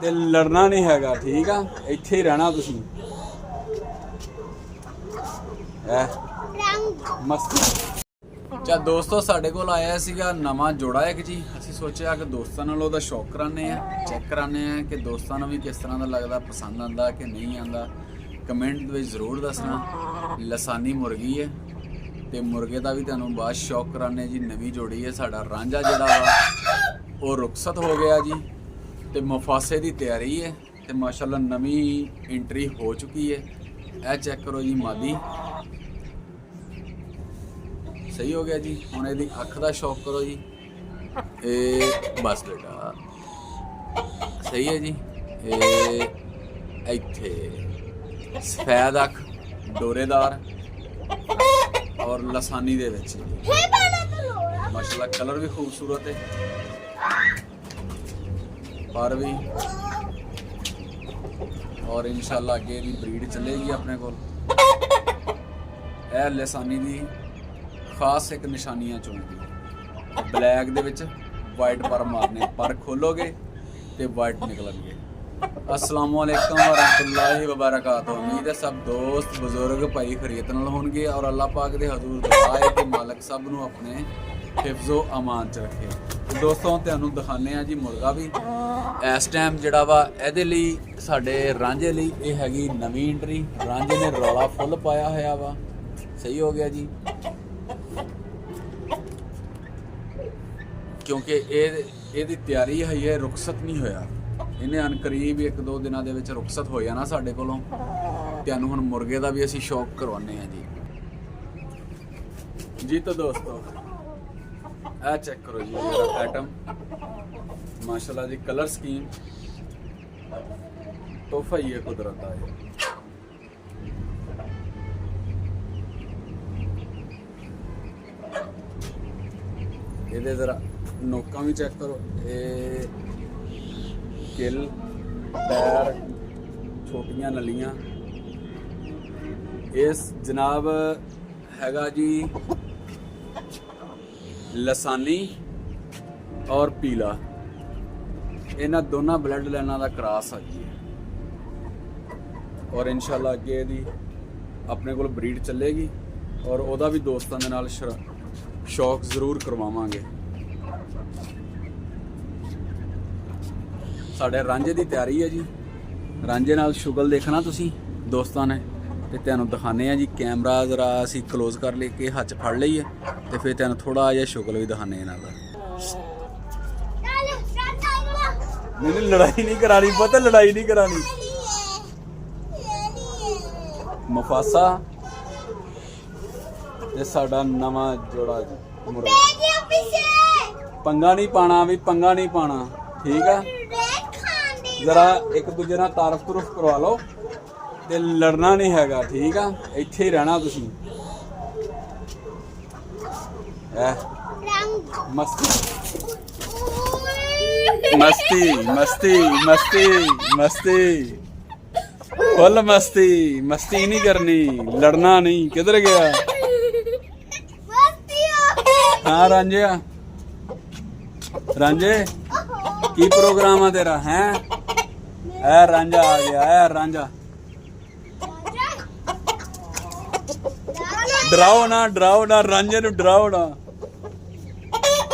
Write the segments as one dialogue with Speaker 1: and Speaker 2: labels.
Speaker 1: ਤੇ ਲੜਨਾ ਨਹੀਂ ਹੈਗਾ, ਠੀਕ ਆ। ਇੱਥੇ ਹੀ ਰਹਿਣਾ ਤੁਸੀਂ। ਮਸਤੀ ਚਾ ਦੋਸਤੋ, ਸਾਡੇ ਕੋਲ ਆਇਆ ਸੀਗਾ ਨਵਾਂ ਜੋੜਾ ਇੱਕ ਜੀ। ਅਸੀਂ ਸੋਚਿਆ ਕਿ ਦੋਸਤਾਂ ਨਾਲ ਉਹਦਾ ਸ਼ੌਕ ਕਰਾਉਂਦੇ ਆ, ਚੈੱਕ ਕਰਾਉਂਦੇ ਆ ਕਿ ਦੋਸਤਾਂ ਨੂੰ ਵੀ ਕਿਸ ਤਰ੍ਹਾਂ ਦਾ ਲੱਗਦਾ, ਪਸੰਦ ਆਉਂਦਾ ਕਿ ਨਹੀਂ ਆਉਂਦਾ। ਕਮੈਂਟ ਦੇ ਵਿੱਚ ਜ਼ਰੂਰ ਦੱਸਣਾ। ਲਸਾਨੀ ਮੁਰਗੀ ਹੈ ਤੇ ਮੁਰਗੇ ਦਾ ਵੀ ਤੁਹਾਨੂੰ ਬਾਅਦ ਸ਼ੌਕ ਕਰਾਉਂਦੇ ਜੀ। ਨਵੀਂ ਜੋੜੀ ਹੈ। ਸਾਡਾ ਰਾਂਝਾ ਜਿਹੜਾ ਵਾ ਉਹ ਰੁਖਸਤ ਹੋ ਗਿਆ ਜੀ ਤੇ ਮੁਫਾਸੇ ਦੀ ਤਿਆਰੀ ਹੈ ਤੇ ਮਾਸ਼ਾਅੱਲਾ ਨਵੀਂ ਐਂਟਰੀ ਹੋ ਚੁੱਕੀ ਹੈ। ਇਹ ਚੈੱਕ ਕਰੋ ਜੀ, ਮਾਦੀ ਸਹੀ ਹੋ ਗਿਆ ਜੀ। ਹੁਣ ਇਹਦੀ ਅੱਖ ਦਾ ਸ਼ੌਕ ਕਰੋ ਜੀ। ਇਹ ਬਸ ਬੇਟਾ ਸਹੀ ਹੈ ਜੀ। ਇਹ ਇੱਥੇ ਸਫੈਦ ਅੱਖ, ਡੋਰੇਦਾਰ ਔਰ ਲਸਾਨੀ ਦੇ ਵਿੱਚ ਮਾਸ਼ਾਅੱਲਾ ਕਲਰ ਵੀ ਖੂਬਸੂਰਤ ਹੈ। पर भी और इंशाल्लाह अगे भी ब्रीड चलेगी अपने को। यह लसानी दी खास एक निशानियां चुनगी। ब्लैक दे विच वाइट पर मारने, पर खोलोगे तो वाइट निकलणगे। अस्सलाम वालेकुम वरहमतुल्लाहि वबरकातुहू। उम्मीद है सब दोस्त बुजुर्ग भाई खरीत नाल होणगे और अल्लाह पाक दे हजूर दुआ है कि मालक सब नूं अपने हिफ्ज़ो अमान च रखे। दोस्तों तुहानूं दिखाने आ जी मुर्गा भी इस टाइम जिहड़ा वा इहदे लई साडे रांझे लई इह हैगी नवीं एंट्री। रांझे ने रौला फुल पाया होया वा। सही हो गया जी, क्योंकि इहदी तैयारी है, रुखसत नहीं होया। इन्हें अनकरीब 1-2 दिनों दे विच रुखसत हो जाना साडे कोलों। तुहानूं हुण मुर्गे दा भी असीं शौक करवाने आ जी। तो दोस्तों ਇਹ ਚੈੱਕ ਕਰੋ ਜੀ ਮੇਰਾ ਆਈਟਮ। ਮਾਸ਼ਾਅੱਲਾ ਦੀ ਕਲਰ ਸਕੀਮ ਤੋਹਫਾ ਹੀ ਹੈ ਕੁਦਰਤ ਦਾ। ਇਹਦੇ ਜ਼ਰਾ ਨੋਕਾਂ ਵੀ ਚੈੱਕ ਕਰੋ। ਇਹ ਕਿਲ, ਪੈਰ, ਛੋਟੀਆਂ ਨਲੀਆਂ। ਇਸ ਜਨਾਬ ਹੈਗਾ ਜੀ लसानी और पीला। इन्हां दोनों ब्लड लाइनां दा क्रॉस आ जी। और इंशाल्लाह अगे दी अपने कोल ब्रीड चलेगी और ओदा भी दोस्तां दे नाल शौक जरूर करवावांगे। साडे रांझे दी तैयारी है जी। रांझे नाल शुगल देखना तुसीं दोस्तां ने ਤੇ ਤੁਹਾਨੂੰ ਦਿਖਾਣੇ ਆ ਜੀ। ਕੈਮਰਾ ਜ਼ਰਾ ਅਸੀਂ ਕਲੋਜ਼ ਕਰ ਲੈ ਕੇ ਹੱਥ 'ਚ ਫੜ ਲਈਏ ਤੇ ਫਿਰ ਤੁਹਾਨੂੰ ਥੋੜਾ ਜਿਹਾ ਸ਼ੁਗਲ ਵੀ ਦਿਖਾਣੇ ਇਹਨਾਂ ਦਾ। ਨਹੀਂ ਲੜਾਈ ਨਹੀਂ ਕਰਾਣੀ, ਪਤਾ ਲੜਾਈ ਨਹੀਂ ਕਰਾਣੀ। ਮੁਫਾਸਾ ਤੇ ਸਾਡਾ ਨਵਾਂ ਜੋੜਾ ਜੀ ਮੁਰਗਾ। ਪੰਗਾ ਨਹੀਂ ਪਾਣਾ ਵੀ, ਪੰਗਾ ਨਹੀਂ ਪਾਣਾ, ਠੀਕ ਆ। ਜ਼ਰਾ ਇੱਕ ਦੂਜੇ ਨਾਲ ਤਾਰਫ ਤੁਰਫ ਕਰਵਾ ਲਓ ਤੇ ਲੜਨਾ ਨਹੀਂ ਹੈਗਾ, ਠੀਕ ਆ। ਇੱਥੇ ਹੀ ਰਹਿਣਾ ਤੁਸੀਂ। ਮਸਤੀ ਮਸਤੀ ਮਸਤੀ ਮਸਤੀ ਮਸਤੀ ਫੁੱਲ ਮਸਤੀ। ਮਸਤੀ ਨਹੀਂ ਕਰਨੀ, ਲੜਨਾ ਨਹੀਂ। ਕਿੱਧਰ ਗਿਆ? हाँ रांझे, रांझे की प्रोग्राम है तेरा? है ए रांझा आ गया, है रांझा। डराओ ना रांझे नूं डराओ ना।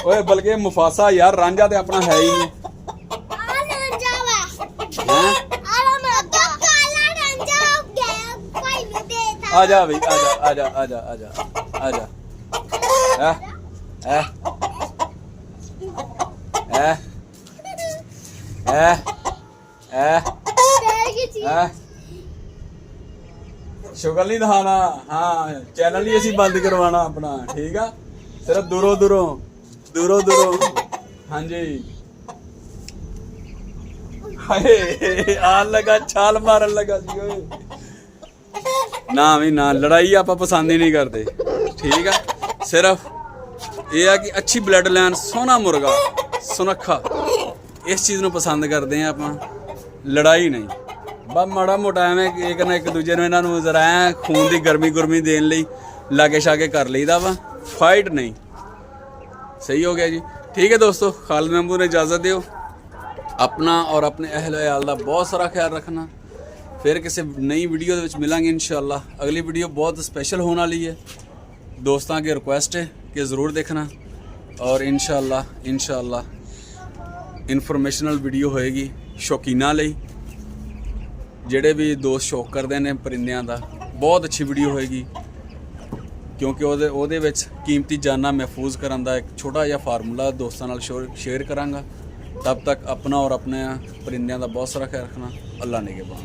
Speaker 1: ओए बल्कि मुफासा यार, रांझा ते अपना है ही नहीं। आजा भाई, आजा आजा आजा आजा आजा। शुगर नहीं दिखाना। हाँ, चैनल ही असी बंद करवाना अपना, ठीक है। सिर्फ दूरों दूरों दूरों दूरों। हाँ जी, हाय आन लगा, छाल मारन लगा जी। ना भी ना, लड़ाई आप पसंद ही नहीं करते, ठीक है। सिर्फ ये है कि अच्छी ब्लड लाइन, सोहना मुर्गा, सुनखा, इस चीज़ को पसंद करते हैं आप। लड़ाई नहीं, बस माड़ा मोटा एवं एक ना एक दूजे इन्हों जरा खून की गर्मी गुरमी देने लई लागे शागे कर लीदा वा, फाइट नहीं। सही हो गया जी, ठीक है दोस्तों। खालिद महमूद ने इजाज़त दो। ਆਪਣਾ ਔਰ ਆਪਣੇ ਅਹਿਲ ਵਯਾਲ ਦਾ ਬਹੁਤ ਸਾਰਾ ਖਿਆਲ ਰੱਖਣਾ। ਫਿਰ ਕਿਸੇ ਨਈ ਵੀਡੀਓ ਦੇ ਵਿੱਚ ਮਿਲਾਂਗੇ ਇਨਸ਼ਾਅੱਲਾ। ਅਗਲੀ ਵੀਡੀਓ ਬਹੁਤ ਸਪੈਸ਼ਲ ਹੋਣ ਵਾਲੀ ਹੈ। ਦੋਸਤਾਂ की रिक्वेस्ट है कि ज़रूर देखना और इंशाअल्लाह इन्फॉर्मेशनल वीडियो होएगी शौकीना ਲਈ ਜਿਹੜੇ ਵੀ ਦੋਸਤ ਸ਼ੌਕ ਕਰਦੇ ਨੇ ਪਰਿੰਦਿਆਂ ਦਾ। ਬਹੁਤ ਅੱਛੀ ਵੀਡੀਓ ਹੋਏਗੀ ਕਿਉਂਕਿ ਉਹਦੇ ਵਿੱਚ ਕੀਮਤੀ ਜਾਨਾਂ ਮਹਿਫੂਜ਼ ਕਰਨ ਦਾ ਇੱਕ ਛੋਟਾ ਜਿਹਾ ਫਾਰਮੂਲਾ ਦੋਸਤਾਂ ਨਾਲ ਸ਼ੇਅਰ ਕਰਾਂਗਾ। तब तक अपना और अपने परिंदों का बहुत सारा ख्याल रखना। अल्लाह निगहबान।